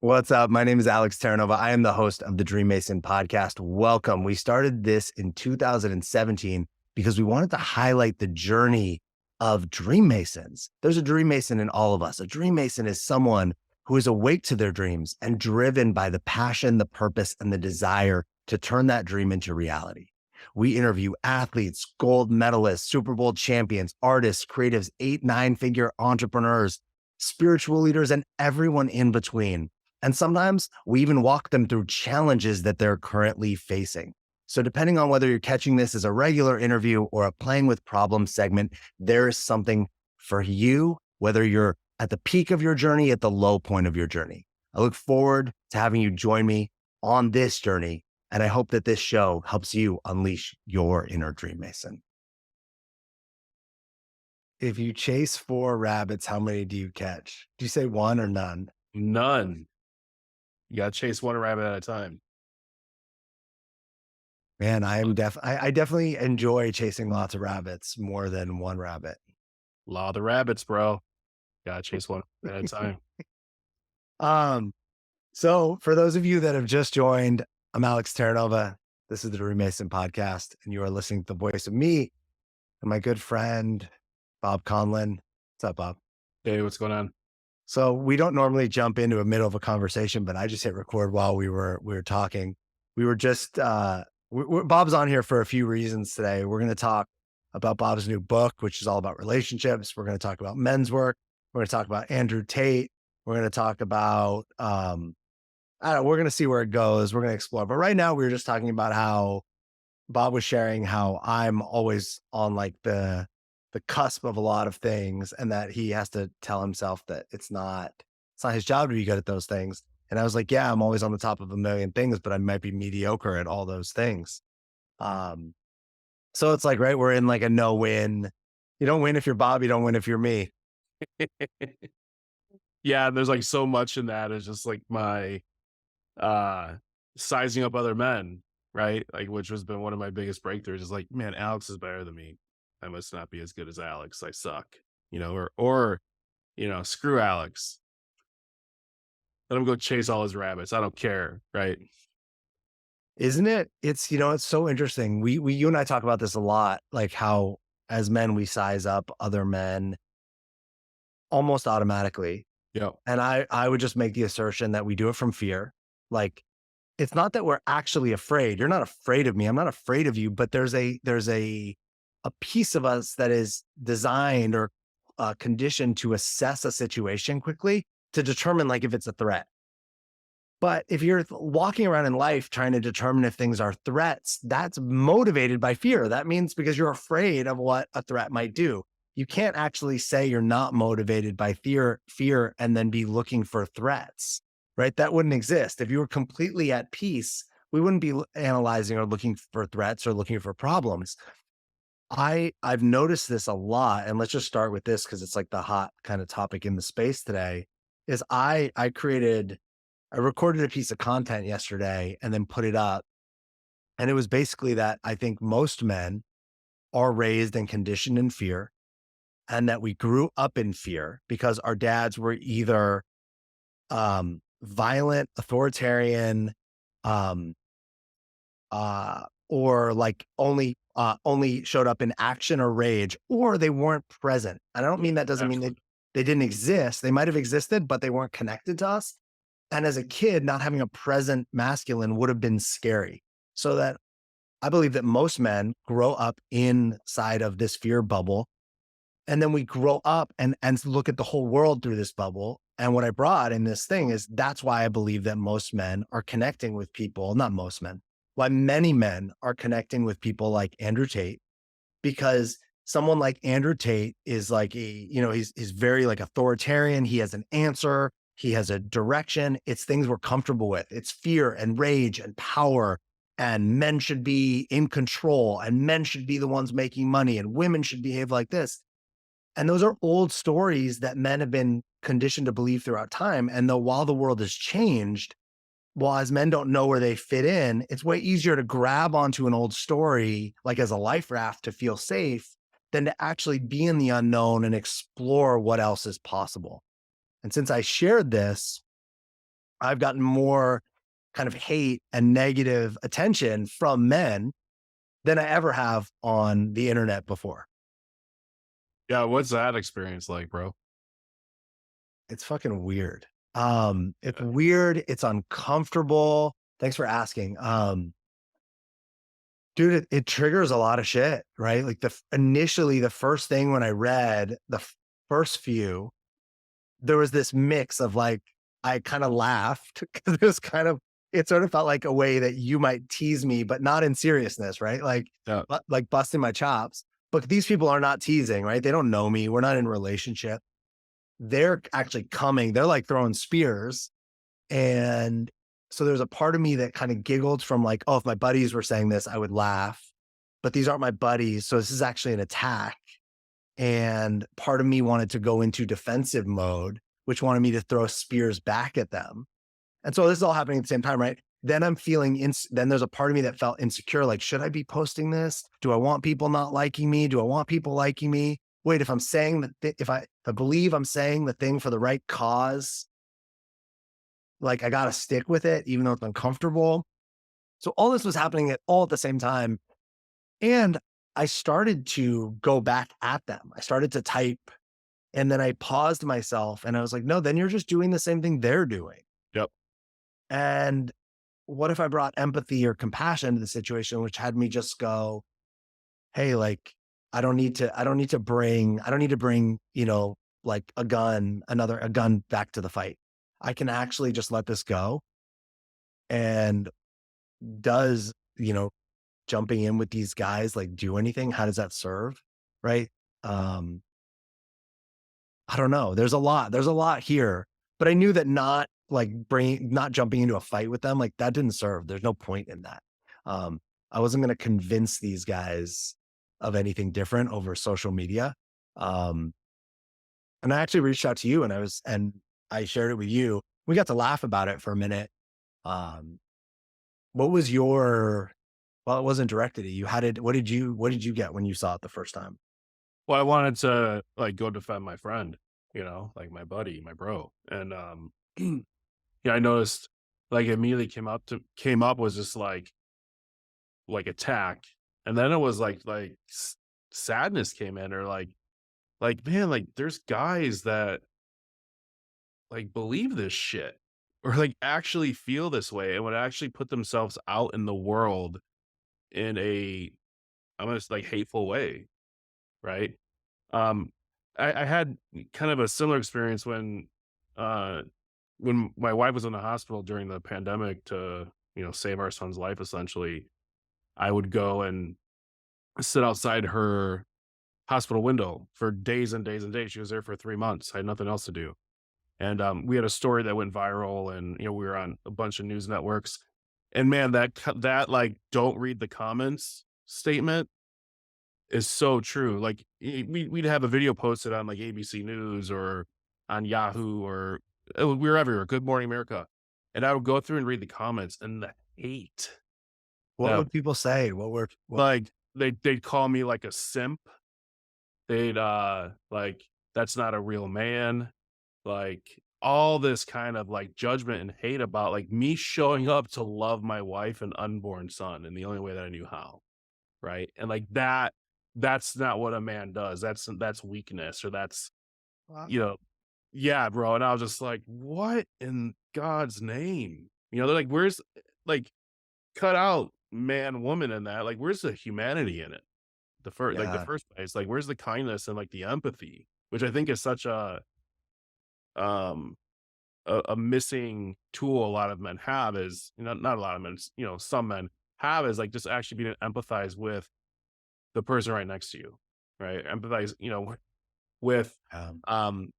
What's up? My name is Alex Terranova. I am the host of the DreamMason podcast. Welcome. We started this in 2017 because we wanted to highlight the journey of dream masons. There's a dream mason in all of us. A dream mason is someone who is awake to their dreams and driven by the passion, the purpose, and the desire to turn that dream into reality. We interview athletes, gold medalists, Super Bowl champions, artists, creatives, 8-9-figure entrepreneurs, spiritual leaders, and everyone in between. And sometimes we even walk them through challenges that they're currently facing. So depending on whether you're catching this as a regular interview or a playing with problems segment, there is something for you, whether you're at the peak of your journey, at the low point of your journey. I look forward to having you join me on this journey. And I hope that this show helps you unleash your inner dream mason. If you chase 4 rabbits, how many do you catch? Do you say one or none? None. You gotta chase one rabbit at a time. Man, I definitely enjoy chasing lots of rabbits more than one rabbit. Law of the rabbits, bro. Gotta chase one at a time. So for those of you that have just joined, I'm Alex Terranova. This is the DreamMason podcast, and you are listening to the voice of me and my good friend, Bob Conlin. What's up, Bob? Hey, what's going on? So we don't normally jump into the middle of a conversation, but I just hit record while we were talking. We were just Bob's on here for a few reasons today. We're going to talk about Bob's new book, which is all about relationships. We're going to talk about men's work. We're going to talk about Andrew Tate. We're going to talk about we're going to see where it goes. We're going to explore. But right now, we were just talking about how Bob was sharing how I'm always on like the cusp of a lot of things, and that he has to tell himself that it's not his job to be good at those things. And I was like, yeah, I'm always on the top of a million things, but I might be mediocre at all those things. So it's like, right, we're in like a no win. You don't win if you're Bob, you don't win if you're me. Yeah, there's like so much in that. It's just like my sizing up other men, right? Like, which has been one of my biggest breakthroughs, is like, man, Alex is better than me. I must not be as good as Alex. I suck, or screw Alex. Let him go chase all his rabbits. I don't care, right? Isn't it? It's, it's so interesting. You and I talk about this a lot, like how as men, we size up other men almost automatically. Yeah. And I would just make the assertion that we do it from fear. Like, it's not that we're actually afraid. You're not afraid of me. I'm not afraid of you, but there's a piece of us that is designed or conditioned to assess a situation quickly to determine like if it's a threat. But if you're walking around in life trying to determine if things are threats, that's motivated by fear. That means because you're afraid of what a threat might do. You can't actually say you're not motivated by fear, and then be looking for threats, right? That wouldn't exist. If you were completely at peace, we wouldn't be analyzing or looking for threats or looking for problems. I've noticed this a lot, and let's just start with this because it's like the hot kind of topic in the space today. Is I recorded a piece of content yesterday and then put it up, and it was basically that I think most men are raised and conditioned in fear, and that we grew up in fear because our dads were either violent, authoritarian, or like only showed up in action or rage, or they weren't present. And I don't mean that doesn't mean they didn't exist. They might have existed, but they weren't connected to us. And as a kid, not having a present masculine would have been scary. So that I believe that most men grow up inside of this fear bubble. And then we grow up and look at the whole world through this bubble. And what I brought in this thing is that's why I believe that most men are connecting with people, not most men, why many men are connecting with people like Andrew Tate, because someone like Andrew Tate is like he's very like authoritarian. He has an answer. He has a direction. It's things we're comfortable with. It's fear and rage and power, and men should be in control, and men should be the ones making money, and women should behave like this. And those are old stories that men have been conditioned to believe throughout time. And though while the world has changed, well, as men don't know where they fit in, it's way easier to grab onto an old story, like as a life raft to feel safe, than to actually be in the unknown and explore what else is possible. And since I shared this, I've gotten more kind of hate and negative attention from men than I ever have on the internet before. Yeah, what's that experience like, bro? It's fucking weird. It's Yeah. weird. It's uncomfortable. Thanks for asking. Dude, it triggers a lot of shit, right? Like initially, the first thing when I read first few, there was this mix of like, I kind of laughed because it sort of felt like a way that you might tease me, but not in seriousness, right? Yeah. Like busting my chops. But these people are not teasing, right? They don't know me. We're not in a relationship. They're actually coming. They're like throwing spears. And so there's a part of me that kind of giggled from like, oh, if my buddies were saying this, I would laugh. But these aren't my buddies. So this is actually an attack. And part of me wanted to go into defensive mode, which wanted me to throw spears back at them. And so this is all happening at the same time, right? Then I'm feeling, then there's a part of me that felt insecure. Like, should I be posting this? Do I want people not liking me? Do I want people liking me? Wait, if I'm saying that, if I believe I'm saying the thing for the right cause, like I got to stick with it, even though it's uncomfortable. So all this was happening all at the same time. And I started to go back at them. I started to type and then I paused myself and I was like, no, then you're just doing the same thing they're doing. Yep. And what if I brought empathy or compassion to the situation, which had me just go, hey, like, I don't need to bring, like a gun back to the fight. I can actually just let this go. And does, jumping in with these guys like do anything? How does that serve? Right. Um, I don't know. There's a lot here, but I knew that not jumping into a fight with them, like that didn't serve. There's no point in that. Um, I wasn't going to convince these guys of anything different over social media. Um, and I actually reached out to you and I shared it with you. We got to laugh about it for a minute. Um, what was your, well, it wasn't directed at you. What did you get when you saw it the first time? Well, I wanted to like go defend my friend, like my buddy, my bro. And yeah, I noticed like immediately came up was just like attack. And then it was like sadness came in or like man, like there's guys that like believe this shit or like actually feel this way and would actually put themselves out in the world in a almost like hateful way, right? Um, I had kind of a similar experience uh, when my wife was in the hospital during the pandemic to, save our son's life, essentially. I would go and sit outside her hospital window for days and days and days. She was there for 3 months. I had nothing else to do. And we had a story that went viral and, we were on a bunch of news networks. And man, that like, don't read the comments statement is so true. Like we'd have a video posted on like ABC News or on Yahoo or we were everywhere. Good Morning America, and I would go through and read the comments and the hate What that would people say? What like they'd call me like a simp. They'd like that's not a real man. Like all this kind of like judgment and hate about like me showing up to love my wife and unborn son in the only way that I knew how. Right? And like that's not what a man does. That's weakness or that's, Wow. you know yeah, bro. And I was just like, "What in God's name?" They're like, "Where's like cut out man, woman in that? Like, where's the humanity in it?" The Yeah. first place. Like, where's the kindness and like the empathy, which I think is such um a missing tool a lot of men have is not a lot of men, some men have is like just actually being able to empathize with the person right next to you, right? Empathize, with, Um, um,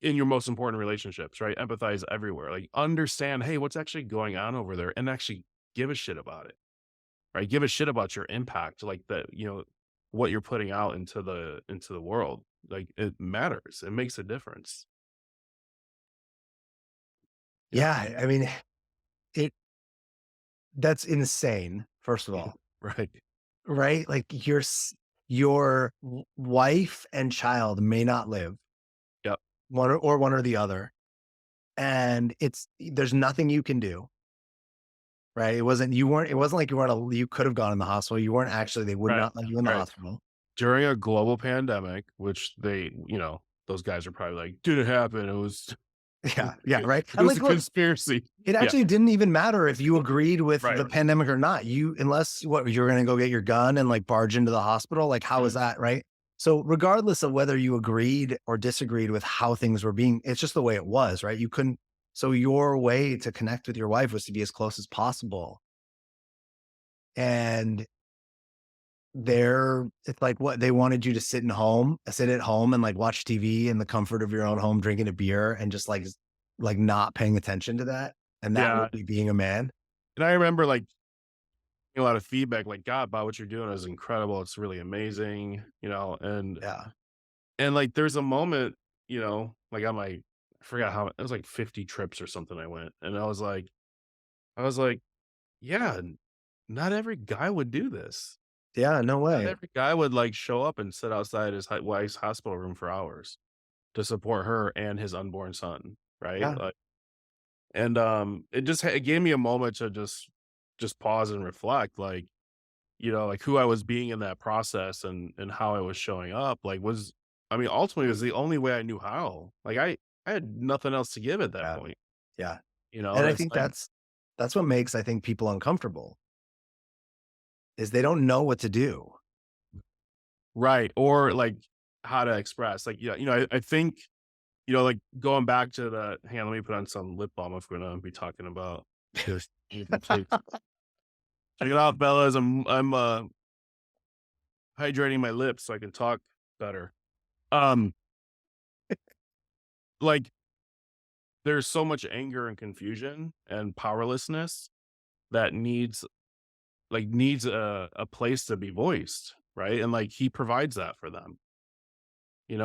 in your most important relationships, right? Empathize everywhere. Like understand, hey, what's actually going on over there, and actually give a shit about it, right? Give a shit about your impact, like what you're putting out into the world. Like it matters. It makes a difference. Yeah. yeah. I mean, it that's insane. First of all, Right. right? Like your wife and child may not live Yep. one or the other, and there's nothing you can do, right? It wasn't like you could have gone in the hospital. You weren't actually, they would Right, not let you in the right. hospital. During a global pandemic, which they, those guys are probably like, "Didn't happen. It was Yeah, yeah, right. it And was like, a look, conspiracy." it Yeah, actually didn't even matter if you agreed with right. the pandemic or not. Unless what, you're going to go get your gun and like barge into the hospital. Like, how is Mhm. that, right? So, regardless of whether you agreed or disagreed with how things were being, it's just the way it was, right? You couldn't. So, your way to connect with your wife was to be as close as possible. And it's like what they wanted you to sit at home and like watch TV in the comfort of your own home, drinking a beer and just like not paying attention to that. And that Yeah, would be being a man. and I remember, like, a lot of feedback, like, "God, Bob, what you're doing is incredible. It's really amazing," Yeah. like, there's a moment, like, on my I forgot how it was, like 50 trips or something I went, and I was like, "Yeah, not every guy would do this. Yeah, no Not way. every guy would, like, show up and sit outside his wife's hospital room for hours to support her and his unborn son," right? Yeah, Like, and, it gave me a moment to just pause and reflect, like, like, who I was being in that process and how I was showing up, like, ultimately, it was the only way I knew how. Like, I had nothing else to give at that yeah, point, yeah. And I It's think like that's what makes, I think, people uncomfortable is they don't know what to do. right, or, like, how to express, like, I think, like, going back to the "Hey, let me put on some lip balm if we're gonna be talking about this." Check it out, fellas. I'm hydrating my lips so I can talk better. Um, like, there's so much anger and confusion and powerlessness that needs a place to be voiced, right? And, like, he provides that for them,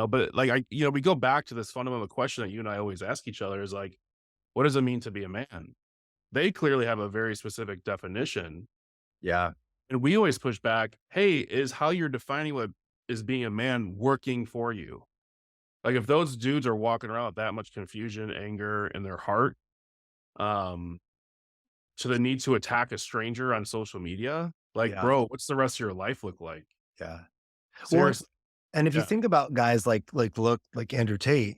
but, like, we go back to this fundamental question that you and I always ask each other is like, what does it mean to be a man? They clearly have a very specific definition, Yeah, and we always push back, "Hey, is how you're defining what is being a man working for you?" Like, if those dudes are walking around with that much confusion, anger in their heart, um, to the need to attack a stranger on social media, like, yeah, bro, what's the rest of your life look like? yeah. Well, Seriously. and if you Yeah. think about guys like Andrew Tate,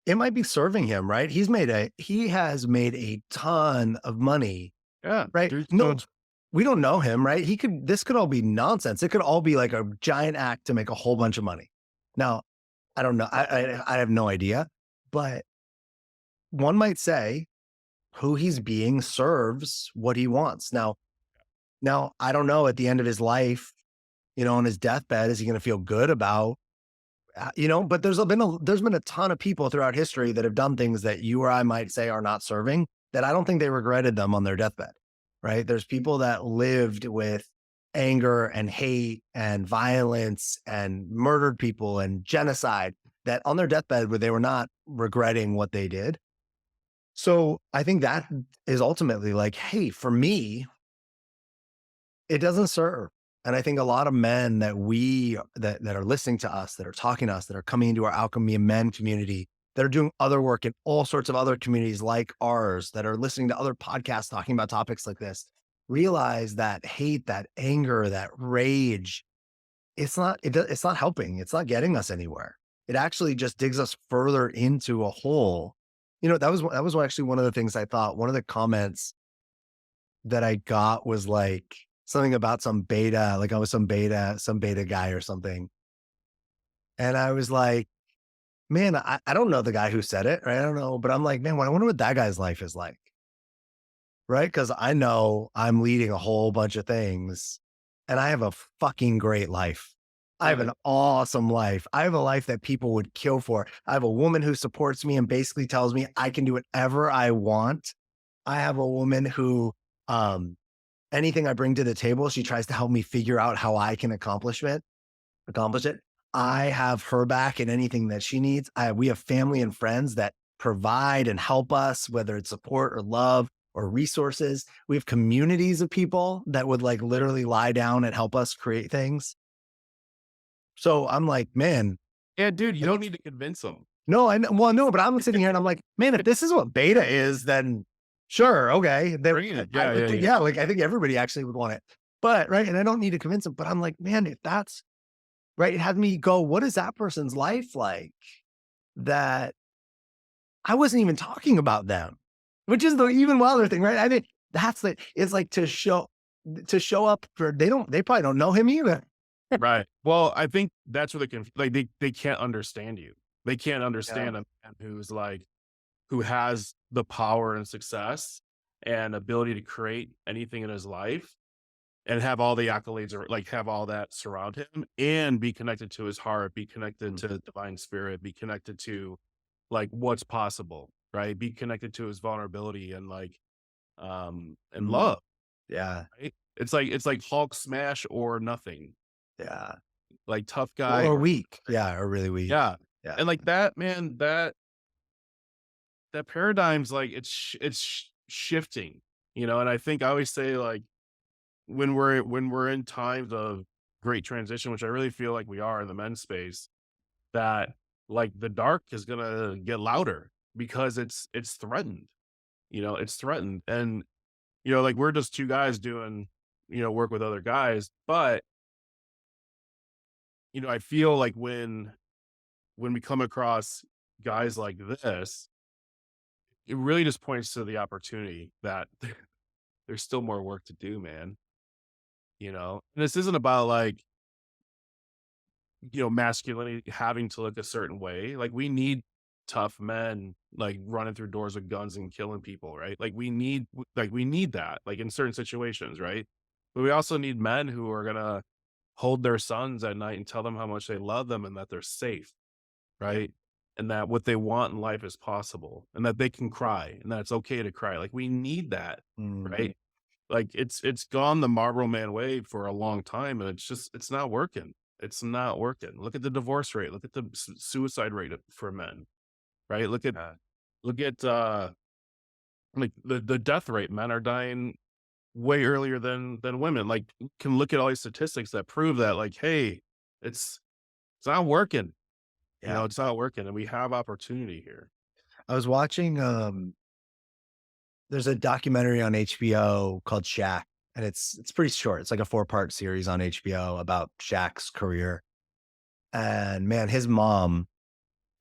it might be serving him, right? He has made a ton of money, Yeah. right? Dude's No, doing we don't know him, right? This could all be nonsense. It could all be like a giant act to make a whole bunch of money. Now, I don't know. I have no idea, but one might say who he's being serves what he wants. Now I don't know at the end of his life, on his deathbed, is he going to feel good about, but there's been a ton of people throughout history that have done things that you or I might say are not serving that I don't think they regretted them on their deathbed, right? There's people that lived with anger and hate and violence and murdered people and genocide that on their deathbed where they were not regretting what they did. So I think that is ultimately like, hey, for me, it doesn't serve. And I think a lot of men that are listening to us, that are talking to us, that are coming into our Alchemy of Men community, that are doing other work in all sorts of other communities like ours, that are listening to other podcasts talking about topics like this, realize that hate, that anger, that rage, it's not helping. It's not getting us anywhere. It actually just digs us further into a hole. That was actually one of the things I thought. One of the comments that I got was like something about some beta, like I was some beta guy or something. And I was like, man, I don't know the guy who said it, right? I don't know, but I'm like, man, I wonder what that guy's life is like, right? Because I know I'm leading a whole bunch of things and I have a fucking great life. I have yeah. an awesome life. I have a life that people would kill for. I have a woman who supports me and basically tells me I can do whatever I want. I have a woman who, um, anything I bring to the table, she tries to help me figure out how I can accomplish it. I have her back in anything that she needs. We have family and friends that provide and help us, whether it's support or love or resources. We have communities of people that would like literally lie down and help us create things. So I'm like, man, Yeah, dude, you I don't think need to convince them. No, well, no, but I'm sitting here and I'm like, man, if this is what beta is, then sure, okay. Bring it. I Yeah, would yeah, think, yeah. yeah, like I think everybody actually would want it. But right, and I don't need to convince them, but I'm like, man, if that's right, it had me go, what is that person's life like? That I wasn't even talking about them, which is the even wilder thing, right? I think that's the it's like to show up for they probably don't know him either. Right. Well, I think that's where like they can't understand you. They can't Yeah. understand a man who's like who has the power and success and ability to create anything in his life and have all the accolades or like have all that surround him and be connected to his heart, be connected Mm. to divine spirit, be connected to like what's possible, right? Be connected to his vulnerability and like and Mm. love, Yeah. right? It's like Hulk smash or nothing. Yeah. Like tough Or, guy or or weak. Yeah. Or really weak. yeah. Yeah. And like that, man, that paradigm's like shifting, and I think I always say like when we're in times of great transition, which I really feel like we are in the men's space, that like the dark is gonna get louder because it's threatened, it's threatened. And like we're just two guys doing, work with other guys, but I feel like when we come across guys like this, it really just points to the opportunity that there's still more work to do, man. And this isn't about like, masculinity having to look a certain way. Like we need tough men like running through doors with guns and killing people, right? Like we need that, like in certain situations, right? But we also need men who are gonna hold their sons at night and tell them how much they love them and that they're safe, Yeah. right? And that what they want in life is possible and that they can cry and that it's okay to cry. Like we need that, Mm. right? Like it's gone the Marlboro Man way for a long time, and it's not working. It's not working. Look at the divorce rate. Look at the suicide rate for men, right? Yeah. Look at like the death rate. Men are dying way earlier than women. Like you can look at all these statistics that prove that. Like, hey, it's it's not working. Yeah. It's not working, and we have opportunity here. I was watching there's a documentary on HBO called Shaq, and it's pretty short. It's like a 4-part series on HBO about Shaq's career. And man, his mom,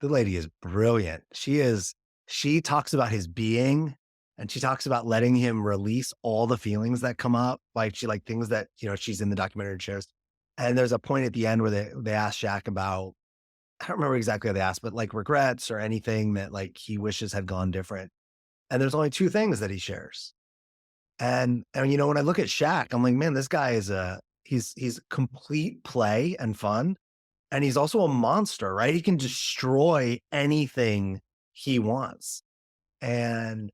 the lady is brilliant. She talks about his being and she talks about letting him release all the feelings that come up. Like she like things that, she's in the documentary and shares. And there's a point at the end where they ask Shaq about, I don't remember exactly what they asked, but like regrets or anything that like he wishes had gone different. And there's only two things that he shares. And when I look at Shaq, I'm like, man, this guy is he's complete play and fun. And he's also a monster, right? He can destroy anything he wants. And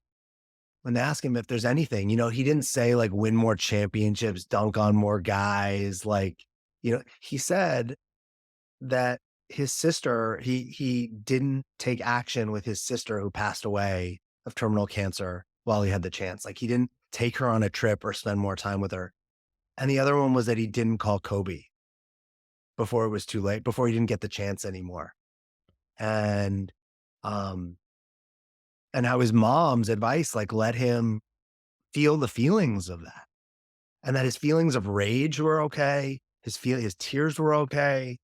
when they ask him if there's anything, he didn't say like win more championships, dunk on more guys. Like, he said that his sister, he didn't take action with his sister who passed away of terminal cancer while he had the chance. Like he didn't take her on a trip or spend more time with her. And the other one was that he didn't call Kobe before it was too late, before he didn't get the chance anymore. And um and how his mom's advice like let him feel the feelings of that. And that his feelings of rage were okay. His tears were okay.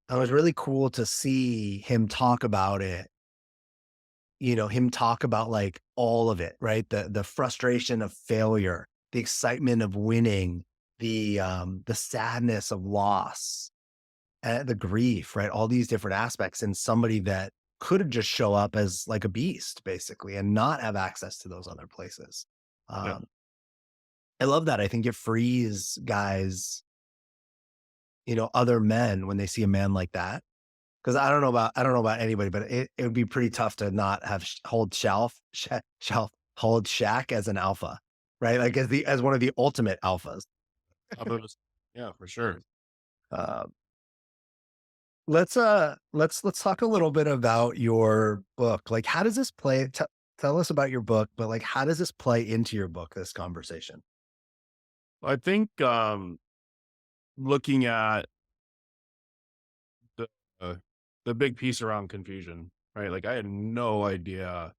And it was really cool to see him talk about it, him talk about like all of it, right? The frustration of failure, the excitement of winning, the sadness of loss, the grief, right? All these different aspects in somebody that could just show up as like a beast basically and not have access to those other places. Yeah. Um, I love that. I think it frees guys, other men when they see a man like that. Cause I don't know about anybody, but it would be pretty tough to not have hold Shaq as an alpha, right? Like as one of the ultimate alphas. Yeah, for sure. Um, let's talk a little bit about your book. Like, how does this play? Tell us about your book, but like, how does this play into your book? This conversation. I think looking at the the big piece around confusion, right? Like I had no idea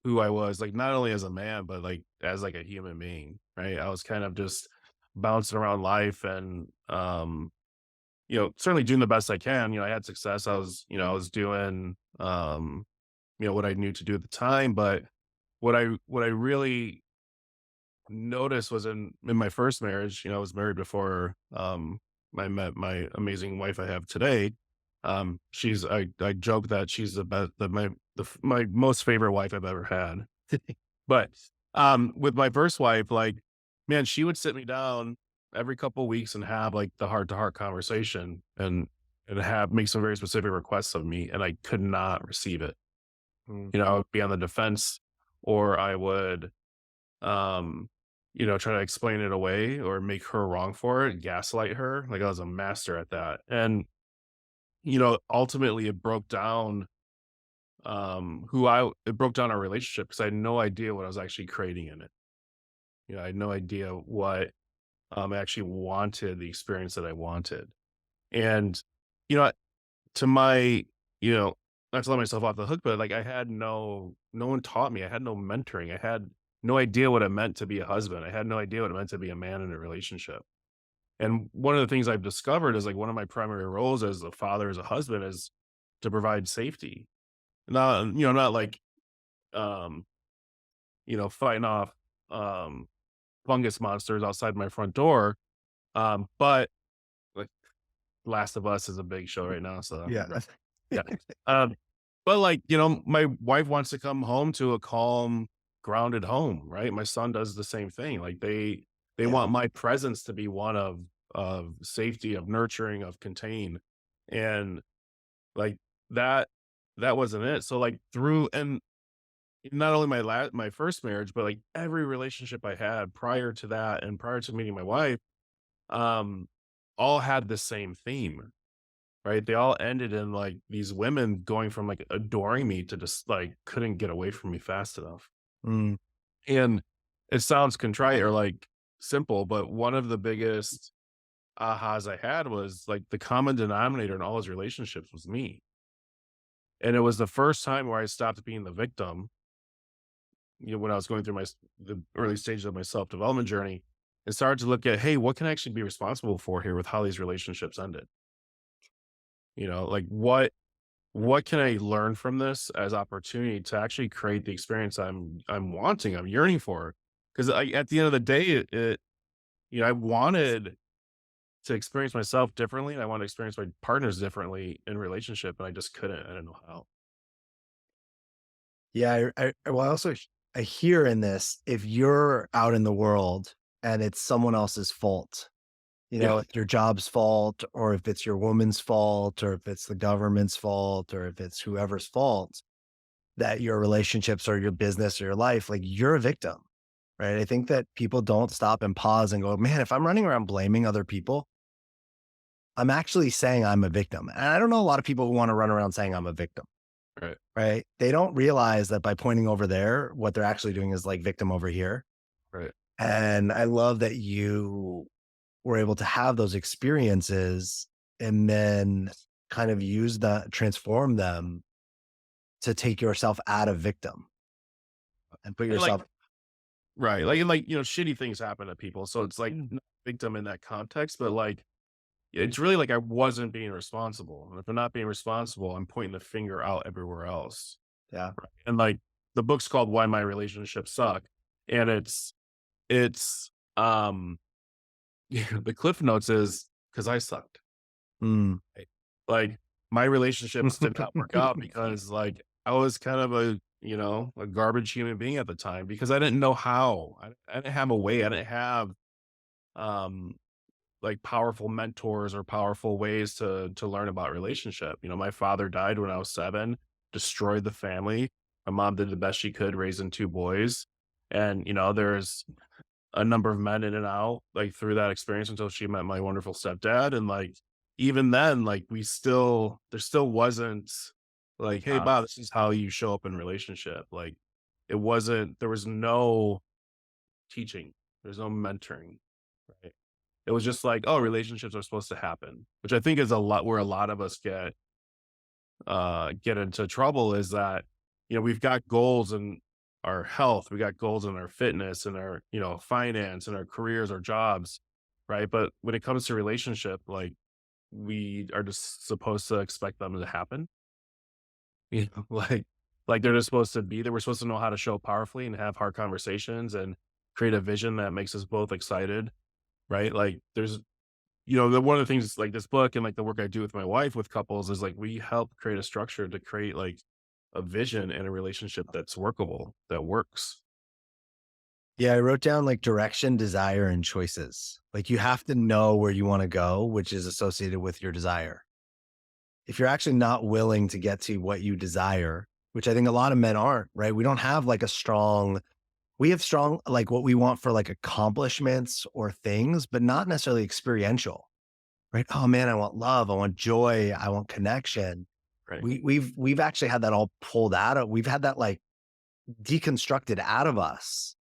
who I was, like not only as a man, but like as like a human being, right? I was kind of just bouncing around life and certainly doing the best I can. I had success. I was doing what I knew to do at the time, but what I really noticed was in my first marriage. I was married before I met my amazing wife I have today. I joke that she's the best, my most favorite wife I've ever had. But with my first wife, like, man, she would sit me down every couple weeks and have like the heart to heart conversation and have make some very specific requests of me, and I could not receive it. I would be on the defense, or I would try to explain it away or make her wrong for it, gaslight her. Like I was a master at that. And ultimately it broke down it broke down our relationship because I had no idea what I was actually creating in it. I had no idea what I actually wanted, the experience that I wanted. And you know, to my, not to let myself off the hook, but like I had no one taught me. I had no mentoring. I had no idea what it meant to be a husband. I had no idea what it meant to be a man in a relationship. And one of the things I've discovered is like one of my primary roles as a father, as a husband, is to provide safety. Not like um, fighting off um fungus monsters outside my front door. But like Last of Us is a big show right now. So Yeah. yeah. Um, but like, my wife wants to come home to a calm, grounded home, right? My son does the same thing. Like they Yeah. want my presence to be one of safety, of nurturing, of contain. And like that that wasn't it. So like through and not only my first marriage, but like every relationship I had prior to that and prior to meeting my wife, um, all had the same theme. Right? They all ended in, like, these women going from, like, adoring me to just, like, couldn't get away from me fast enough. Mm, And it sounds contrite or, like, simple, but one of the biggest ahas I had was, like, the common denominator in all his relationships was me. And it was the first time where I stopped being the victim, when I was going through the early stages of my self-development journey, and started to look at, "Hey, what can I actually be responsible for here with how these relationships ended?" Like, what can I learn from this as opportunity to actually create the experience I'm wanting, I'm yearning for? Because at the end of the day, I wanted to experience myself differently, and I want to experience my partners differently in relationship, and I just couldn't. I didn't know how. yeah. Well, I also I hear in this, if you're out in the world and it's someone else's fault, Yeah, it's your job's fault, or if it's your woman's fault, or if it's the government's fault, or if it's whoever's fault, that your relationships or your business or your life, like you're a victim, right? I think that people don't stop and pause and go, man, if I'm running around blaming other people, I'm actually saying I'm a victim. And I don't know a lot of people who want to run around saying I'm a victim, right, right? They don't realize that by pointing over there, what they're actually doing is like victim over here. right. And I love that you were able to have those experiences and then kind of use that, transform them to take yourself out of victim and put And like, yourself. right, shitty things happen to people, so it's like not victim in that context, but like it's really like I wasn't being responsible, and if I'm not being responsible, I'm pointing the finger out everywhere else. Yeah. And like the book's called Why My Relationships Suck. And it's the cliff notes is because I sucked. Mm. Right? Like my relationships did not work out because like I was kind of a garbage human being at the time because I didn't know how. I didn't have a way. I didn't have um like powerful mentors or powerful ways to learn about relationship. My father died when I was 7, destroyed the family. My mom did the best she could raising 2 boys. And, there's a number of men in and out like through that experience until she met my wonderful stepdad. And like even then, like there still wasn't like, hey Bob, this is how you show up in relationship. Like there was no teaching, there's no mentoring. Right. It was just like, oh, relationships are supposed to happen, which I think is a lot where a lot of us get get into trouble is that, we've got goals in our health, we got goals in our fitness and our, finance and our careers, our jobs, right? But when it comes to relationship, like we are just supposed to expect them to happen, like they're just supposed to be there. We're supposed to know how to show up powerfully and have hard conversations and create a vision that makes us both excited, right? Like there's one of the things like this book and like the work I do with my wife with couples is like we help create a structure to create like a vision and a relationship that's workable, that works. Yeah, I wrote down like direction, desire, and choices. Like you have to know where you want to go, which is associated with your desire. If you're actually not willing to get to what you desire, which I think a lot of men aren't, right? We don't have like we have strong, like what we want for like accomplishments or things, but not necessarily experiential, right? Oh man, I want love. I want joy. I want connection. Right. We've actually had that all pulled out of, we've had that like deconstructed out of us.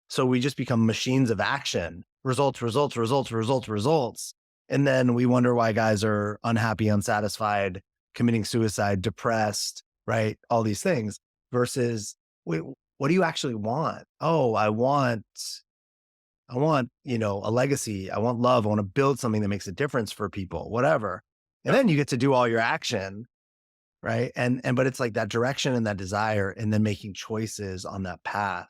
So we just become machines of action, results, results, results, results, results. And then we wonder why guys are unhappy, unsatisfied, committing suicide, depressed, right? All these things versus, wait, what do you actually want? Oh, I want, a legacy. I want love. I want to build something that makes a difference for people, whatever. And Yep. then you get to do all your action, right? But it's like that direction and that desire, and then making choices on that path,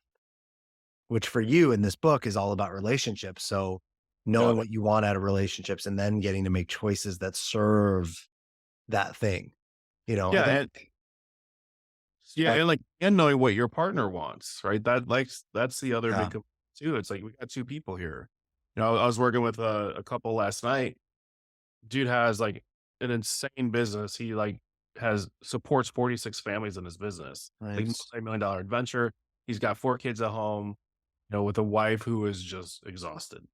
which for you in this book is all about relationships. So knowing Yep. what you want out of relationships and then getting to make choices that serve that thing. I Yeah. think, Yeah. uh, And knowing what your partner wants, right? That's the other yeah, big component too. It's like we got two people here. I was working with a couple last night. Dude has like an insane business. He like has supports 46 families in his business, like nice. multi-million dollar adventure. He's got 4 kids at home, with a wife who is just exhausted,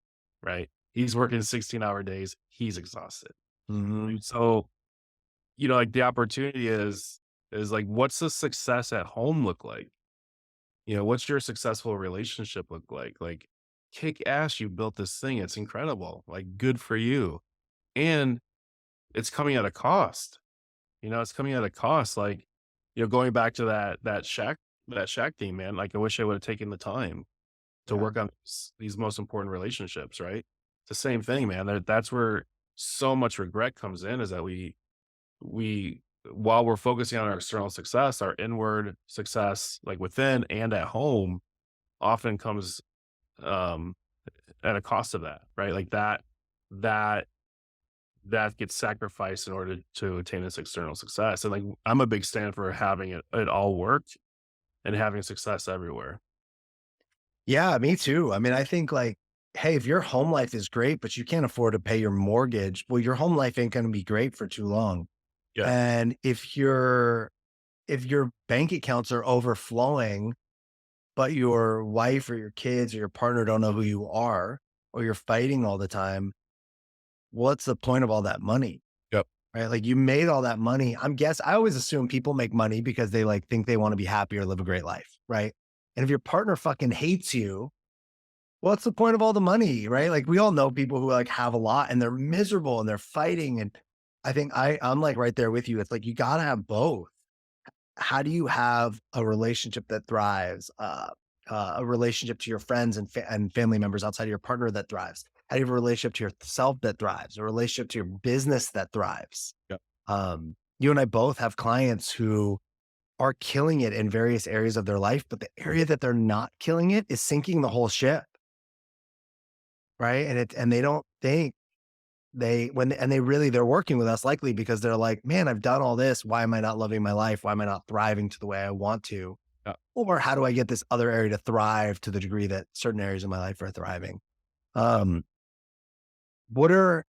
right? He's working 16-hour days. He's exhausted. Hmm. So, like the opportunity is like, what's the success at home look like? What's your successful relationship look like? Like, kick ass, you built this thing. It's incredible. Like, good for you. And it's coming at a cost. It's coming at a cost. Like, going back to that Shaq theme, man. Like, I wish I would have taken the time to Yeah. work on these most important relationships, right? It's the same thing, man. That's where so much regret comes in is that we while we're focusing on our external success, our inward success, like within and at home, often comes um at a cost of that, right? Like that that gets sacrificed in order to attain this external success. And like I'm a big stand for having it all work and having success everywhere. Yeah, me too. I mean, I think like, hey, if your home life is great, but you can't afford to pay your mortgage, well, your home life ain't going to be great for too long. Yeah. And if your bank accounts are overflowing, but your wife or your kids or your partner don't know who you are, or you're fighting all the time, what's the point of all that money? Yep. Right? Like you made all that money. I always assume people make money because they like think they want to be happy or live a great life. Right. And if your partner fucking hates you, what's the point of all the money? Right. Like we all know people who like have a lot and they're miserable and they're fighting. And I think I'm like right there with you. It's like you gotta have both. How do you have a relationship that thrives? A relationship to your friends and family members outside of your partner that thrives? How do you have a relationship to yourself that thrives? A relationship to your business that thrives? Yep. You and I both have clients who are killing it in various areas of their life, but the area that they're not killing it is sinking the whole ship, right? And they don't think they're working with us likely because they're like, man, I've done all this. Why am I not loving my life? Why am I not thriving to the way I want to? Yep. Or how do I get this other area to thrive to the degree that certain areas of my life are thriving? Um, what are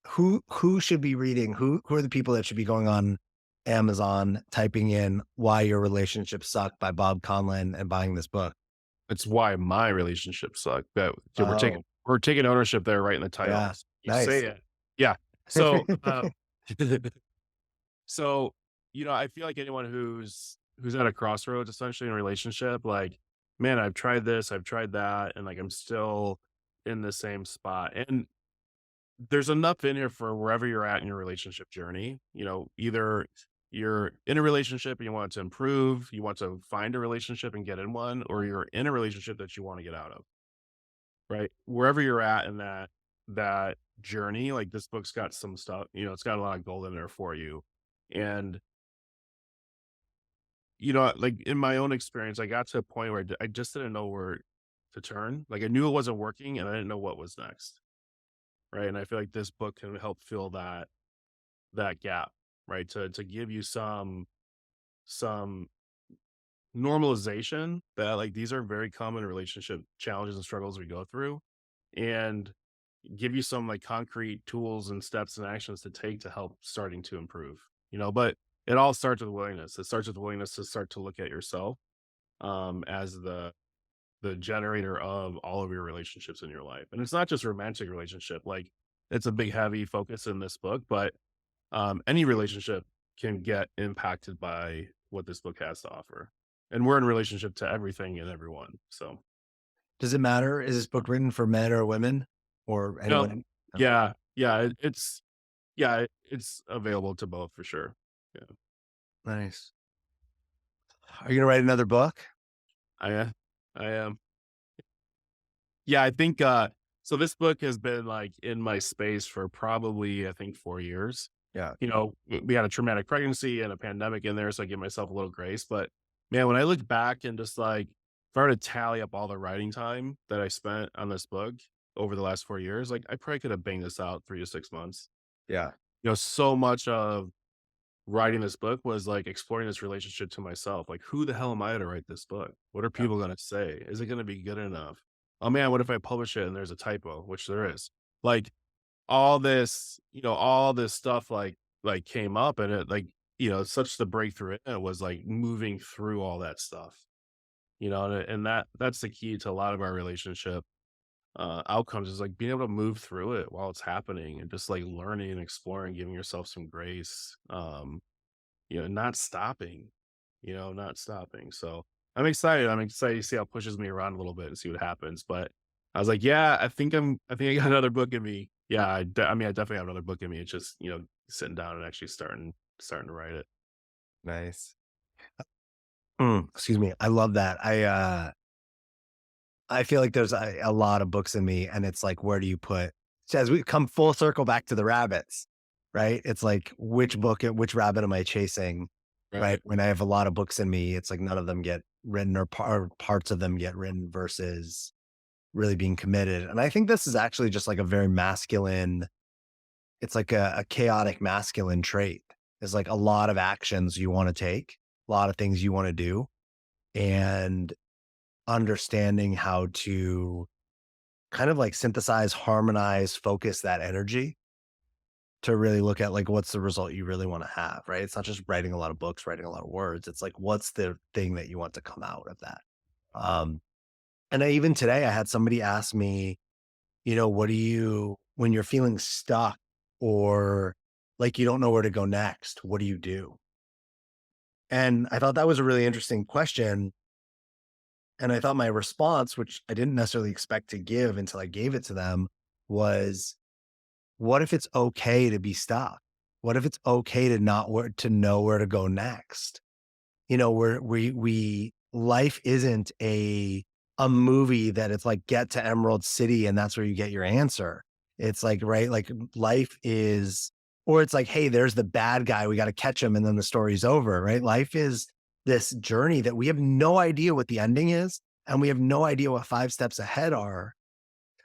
who should be reading? Who are the people that should be going on Amazon, typing in "Why Your Relationships Suck" by Bob Conlin and buying this book? It's why my relationships suck. That we're taking Oh, we're taking ownership there right in the title. yeah, You say nice. it. Yeah. So so I feel like anyone who's at a crossroads essentially in a relationship, like, man, I've tried this, I've tried that, and like I'm still in the same spot. And there's enough in here for wherever you're at in your relationship journey. Either you're in a relationship and you want to improve, you want to find a relationship and get in one, or you're in a relationship that you want to get out of, right? Wherever you're at in that journey, like this book's got some stuff, it's got a lot of gold in there for you. And like in my own experience, I got to a point where I just didn't know where to turn. Like I knew it wasn't working and I didn't know what was next. Right. And I feel like this book can help fill that gap, right? To give you some normalization that like these are very common relationship challenges and struggles we go through, and give you some like concrete tools and steps and actions to take to help starting to improve. But it all starts with willingness. It starts with willingness to start to look at yourself as the generator of all of your relationships in your life. And it's not just romantic relationship. Like it's a big heavy focus in this book, but any relationship can get impacted by what this book has to offer. And we're in relationship to everything and everyone. So, Does it matter? Is this book written for men or women or no, anyone? No. yeah, it's available to both for sure. Yeah, Nice. Are you gonna write another book? I I am. Yeah, I think so this book has been like in my space for probably I think 4 years. Yeah. We had a traumatic pregnancy and a pandemic in there, so I give myself a little grace. But man, when I look back and just like if I were to tally up all the writing time that I spent on this book over the last 4 years, like I probably could have banged this out 3 to 6 months. Yeah. So much of writing this book was like exploring this relationship to myself. Like, who the hell am I to write this book? What are Yeah. people going to say? Is it going to be good enough? Oh man, what if I publish it and there's a typo, which there is? Like all this stuff like came up, and it like, such the breakthrough in it was like moving through all that stuff, and that's the key to a lot of our relationship outcomes is like being able to move through it while it's happening and just like learning and exploring, giving yourself some grace. Not stopping, not stopping. So I'm excited. I'm excited to see how it pushes me around a little bit and see what happens. But I was like, yeah, I think I got another book in me. Yeah, I mean, I definitely have another book in me. It's just, sitting down and actually starting to write it. Nice. Excuse me. I love that. I feel like there's a lot of books in me, and it's like, where do you put? So as we come full circle back to the rabbits, right? It's like, which rabbit am I chasing? Right? Right. When I have a lot of books in me, it's like none of them get written, or parts of them get written versus really being committed. And I think this is actually just like a very masculine. It's like a chaotic masculine trait. It's like a lot of actions you want to take, a lot of things you want to do, and understanding how to kind of like synthesize, harmonize, focus that energy to really look at like what's the result you really want to have, right? It's not just writing a lot of books, writing a lot of words. It's like what's the thing that you want to come out of that. Um, and even today, I had somebody ask me, what do you when you're feeling stuck or like you don't know where to go next? What do you do? And I thought that was a really interesting question. And I thought my response, which I didn't necessarily expect to give until I gave it to them, was what if it's okay to be stuck? What if it's okay to not to know where to go next? Where life isn't a movie that it's like get to Emerald City and that's where you get your answer. It's like, right, like life is, or it's like, hey, there's the bad guy, we got to catch him and then the story's over, right? Life is this journey that we have no idea what the ending is, and we have no idea what 5 steps ahead are.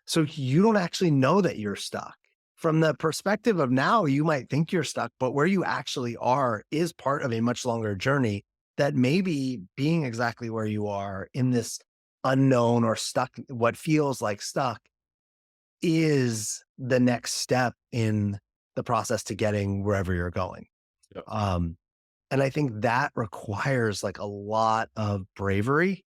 So you don't actually know that you're stuck. From the perspective of now, you might think you're stuck, but where you actually are is part of a much longer journey that maybe being exactly where you are in this unknown or stuck, what feels like stuck, is the next step in the process to getting wherever you're going. Yep. And I think that requires like a lot of bravery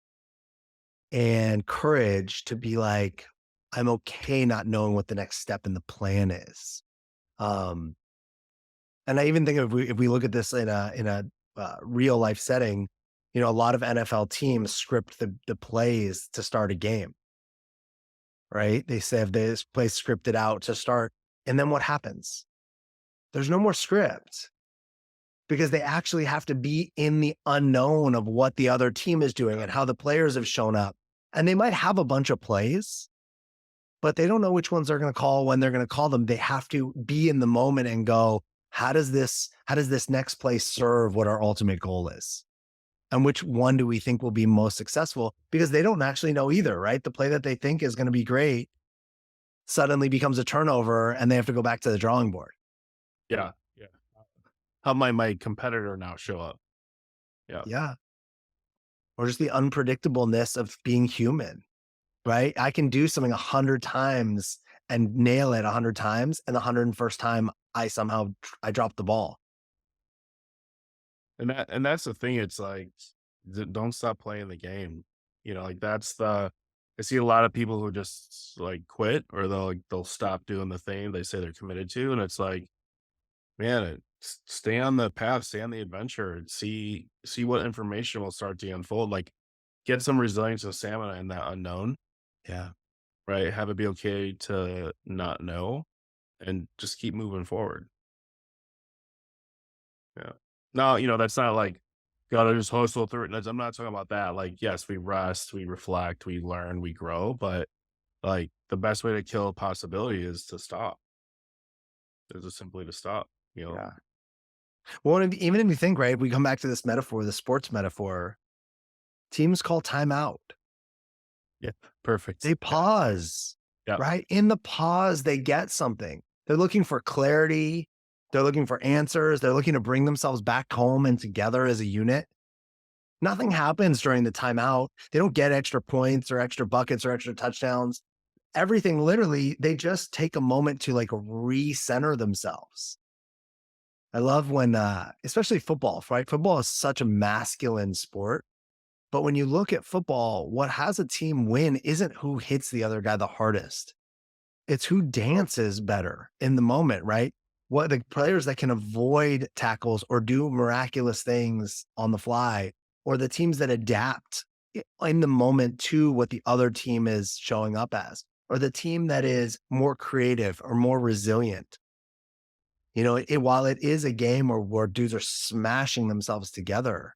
and courage to be like, I'm okay not knowing what the next step in the plan is. Um, and I even think if we look at this in a real life setting, a lot of NFL teams script the plays to start a game, right? They say if this play scripted out to start, and then what happens? There's no more script. because they actually have to be in the unknown of what the other team is doing and how the players have shown up. And they might have a bunch of plays, but they don't know which ones they're going to call, when they're going to call them. They have to be in the moment and go, how does this next play serve what our ultimate goal is? And which one do we think will be most successful? Because they don't actually know either, right? The play that they think is going to be great suddenly becomes a turnover and they have to go back to the drawing board. Yeah. Yeah. How might my competitor now show up? Yeah. Yeah. Or just the unpredictableness of being human, right? I can do something 100 times and nail it 100 times. And the 101st time I drop the ball. And that's the thing. It's like, don't stop playing the game. Like I see a lot of people who just like quit, or they'll stop doing the thing they say they're committed to. And it's like, man, stay on the path, stay on the adventure, and see what information will start to unfold. Like, get some resilience and stamina in that unknown, Yeah. right? Have it be okay to not know, and just keep moving forward. Yeah. No, that's not like, gotta just hustle through it. I'm not talking about that. Like, yes, we rest, we reflect, we learn, we grow, but like the best way to kill a possibility is to stop. Is just simply to stop. Yeah. Well, even if you think, right, we come back to this metaphor, the sports metaphor, teams call timeout. Yeah. Perfect. They pause, Yeah. right? In the pause, they get something. They're looking for clarity. They're looking for answers. They're looking to bring themselves back home and together as a unit. Nothing happens during the timeout. They don't get extra points or extra buckets or extra touchdowns. Everything literally, they just take a moment to like recenter themselves. I love when, especially football, right? Football is such a masculine sport. But when you look at football, what has a team win isn't who hits the other guy the hardest. It's who dances better in the moment, right? What the players that can avoid tackles or do miraculous things on the fly, or the teams that adapt in the moment to what the other team is showing up as, or the team that is more creative or more resilient. While it is a game where dudes are smashing themselves together,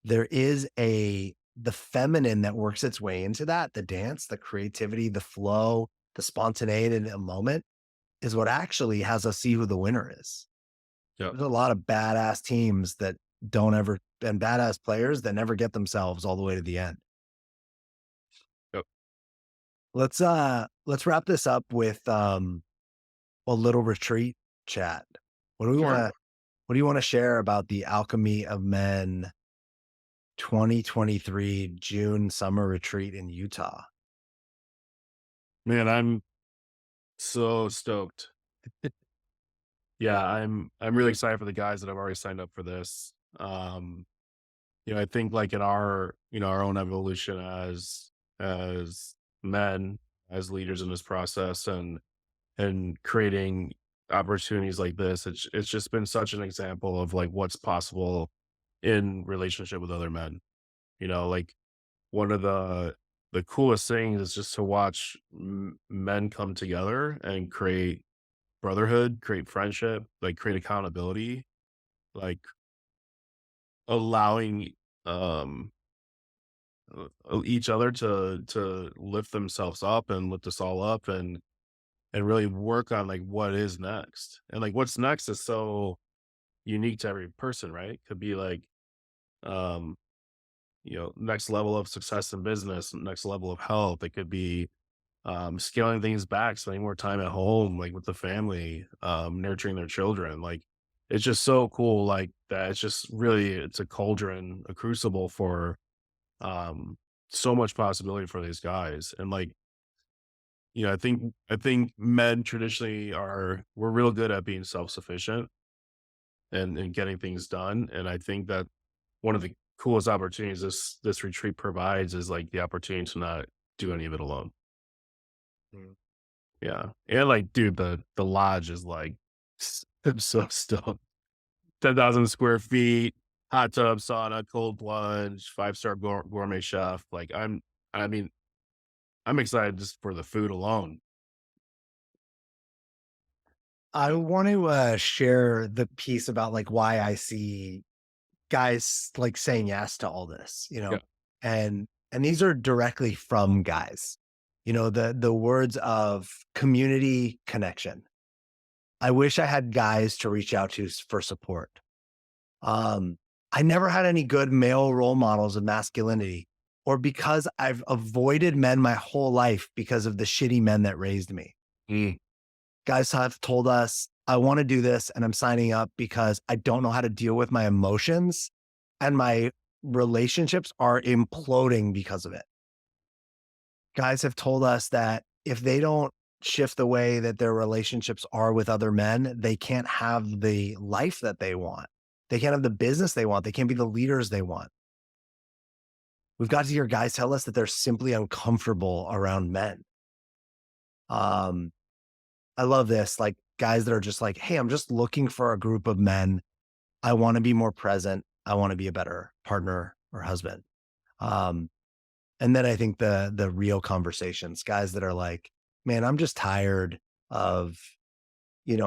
there is the feminine that works its way into that, the dance, the creativity, the flow, the spontaneity in a moment is what actually has us see who the winner is. Yep. There's a lot of badass teams that don't ever, and badass players that never get themselves all the way to the end. Yep. Let's wrap this up with a little retreat chat. What do we want Sure. to what do you want to share about the Alchemy of Men 2023 June summer retreat in Utah? Man, I'm so stoked. Yeah, I'm really excited for the guys that have already signed up for this. I think like in our own evolution as men, as leaders in this process, and creating opportunities like this, it's just been such an example of like what's possible in relationship with other men. Like, one of the coolest things is just to watch men come together and create brotherhood, create friendship, like create accountability, like allowing um each other to lift themselves up and lift us all up, and really work on like what is next. And like what's next is so unique to every person, right? Could be like, um next level of success in business, next level of health. It could be scaling things back, spending more time at home, like with the family, nurturing their children. Like, it's just so cool. Like that. It's a cauldron, a crucible for um, so much possibility for these guys. And like, I think men traditionally we're real good at being self-sufficient and getting things done. And I think that one of the coolest opportunities this retreat provides is like the opportunity to not do any of it alone. Mm. Yeah. And like, dude, the lodge is like I'm so stoked. 10,000 square feet, hot tub, sauna, cold plunge, five-star gourmet chef. Like, I mean, I'm excited just for the food alone. I want to share the piece about like why I see guys like saying yes to all this, Yeah. and these are directly from guys. The words of community connection. I wish I had guys to reach out to for support. Um, I never had any good male role models of masculinity, or because I've avoided men my whole life because of the shitty men that raised me. Mm. Guys have told us, I want to do this and I'm signing up because I don't know how to deal with my emotions and my relationships are imploding because of it. Guys have told us that if they don't shift the way that their relationships are with other men, they can't have the life that they want. They can't have the business they want. They can't be the leaders they want. We've got to hear guys tell us that they're simply uncomfortable around men. Um, I love this. Like guys that are just like, hey, I'm just looking for a group of men. I want to be more present. I want to be a better partner or husband. Um, and then I think the real conversations, guys that are like, man, I'm just tired of,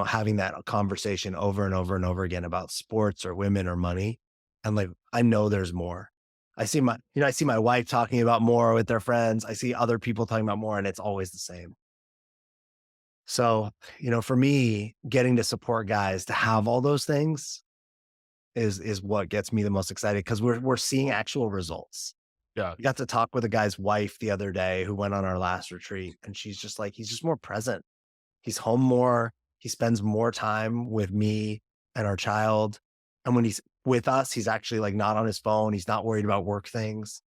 having that conversation over and over and over again about sports or women or money. And like, I know there's more. I see my wife talking about more with their friends. I see other people talking about more, and it's always the same. So, for me, getting to support guys to have all those things is what gets me the most excited because we're seeing actual results. Yeah. I got to talk with a guy's wife the other day who went on our last retreat, and she's just like, he's just more present. He's home more. He spends more time with me and our child. And when he's with us, he's actually like not on his phone. He's not worried about work things.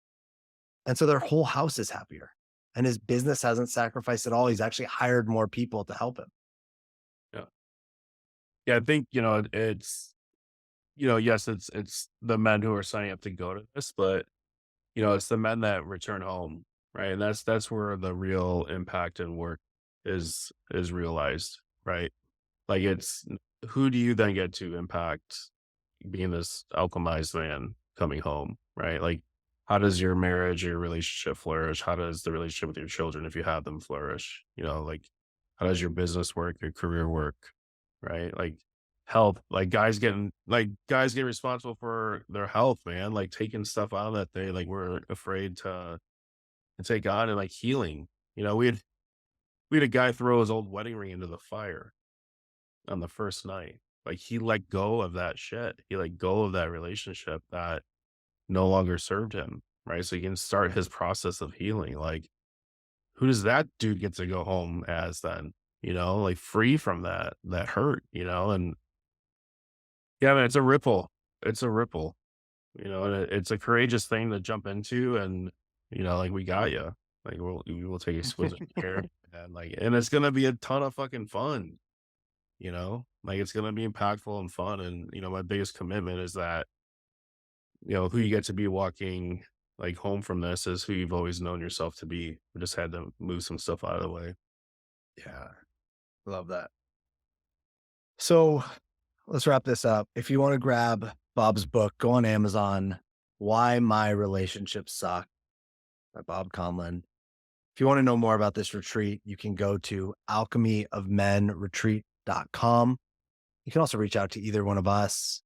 And so their whole house is happier. And his business hasn't sacrificed at all. He's actually hired more people to help him. Yeah. Yeah. I think, it's, yes, it's the men who are signing up to go to this, but it's the men that return home, right? And that's where the real impact and work is realized, right? Like it's who do you then get to impact being this alchemized man coming home, right? Like how does your marriage, your relationship flourish? How does the relationship with your children, if you have them, flourish? Like how does your business work, your career work, right? Like health, guys get responsible for their health, man. Like taking stuff on that they like were afraid to take on and like healing. We had a guy throw his old wedding ring into the fire on the first night. Like he let go of that shit. He let go of that relationship that no longer served him, right? So he can start his process of healing. Like, who does that dude get to go home as then? Like free from that hurt, and yeah, man, it's a ripple. It's a ripple, and it's a courageous thing to jump into, and like we got you. Like we will take exquisite care, and it's gonna be a ton of fucking fun. Like it's gonna be impactful and fun. And my biggest commitment is that who you get to be walking like home from this is who you've always known yourself to be. We just had to move some stuff out of the way. Yeah. Love that. So let's wrap this up. If you want to grab Bob's book, go on Amazon. Why My Relationships Suck by Bob Conlin. If you want to know more about this retreat, you can go to alchemyofmenretreat.com. You can also reach out to either one of us,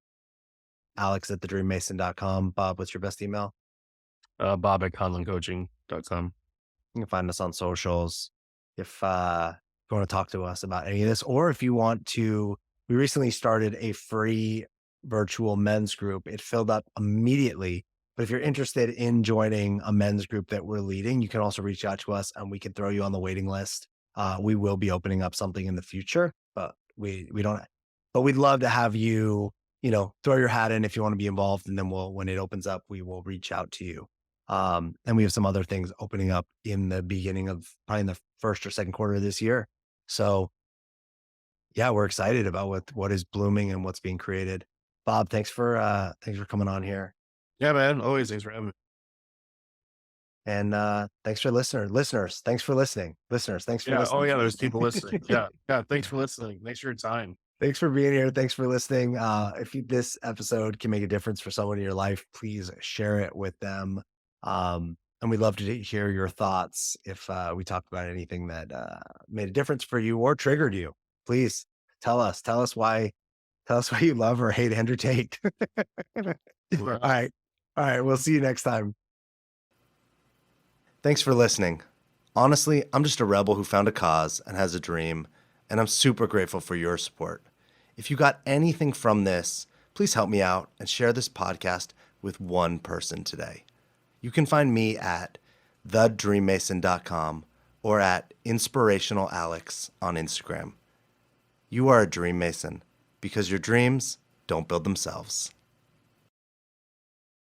Alex at thedreammason.com. Bob, what's your best email? Bob at conlincoaching.com. You can find us on socials. If you want to talk to us about any of this, or if you want to, we recently started a free virtual men's group. It filled up immediately. But if you're interested in joining a men's group that we're leading, you can also reach out to us and we can throw you on the waiting list. We will be opening up something in the future, but we don't, but we'd love to have you, throw your hat in if you want to be involved. And then when it opens up, we will reach out to you. And we have some other things opening up in the beginning of probably in the first or second quarter of this year. So yeah, we're excited about what is blooming and what's being created. Bob, thanks for coming on here. Yeah, man. Always thanks for having me. And thanks for listeners, thanks for listening. Listeners, thanks for Yeah. Oh listening. yeah. There's people listening. Yeah. Yeah. Thanks for listening. Thanks for your time. Thanks for being here. Thanks for listening. This episode can make a difference for someone in your life, please share it with them. And we'd love to hear your thoughts if we talked about anything that made a difference for you or triggered you. Please Tell us why you love or hate Andrew Tate. All right. All right. We'll see you next time. Thanks for listening. Honestly, I'm just a rebel who found a cause and has a dream, and I'm super grateful for your support. If you got anything from this, please help me out and share this podcast with one person today. You can find me at thedreammason.com or at inspirationalalex on Instagram. You are a dream mason because your dreams don't build themselves.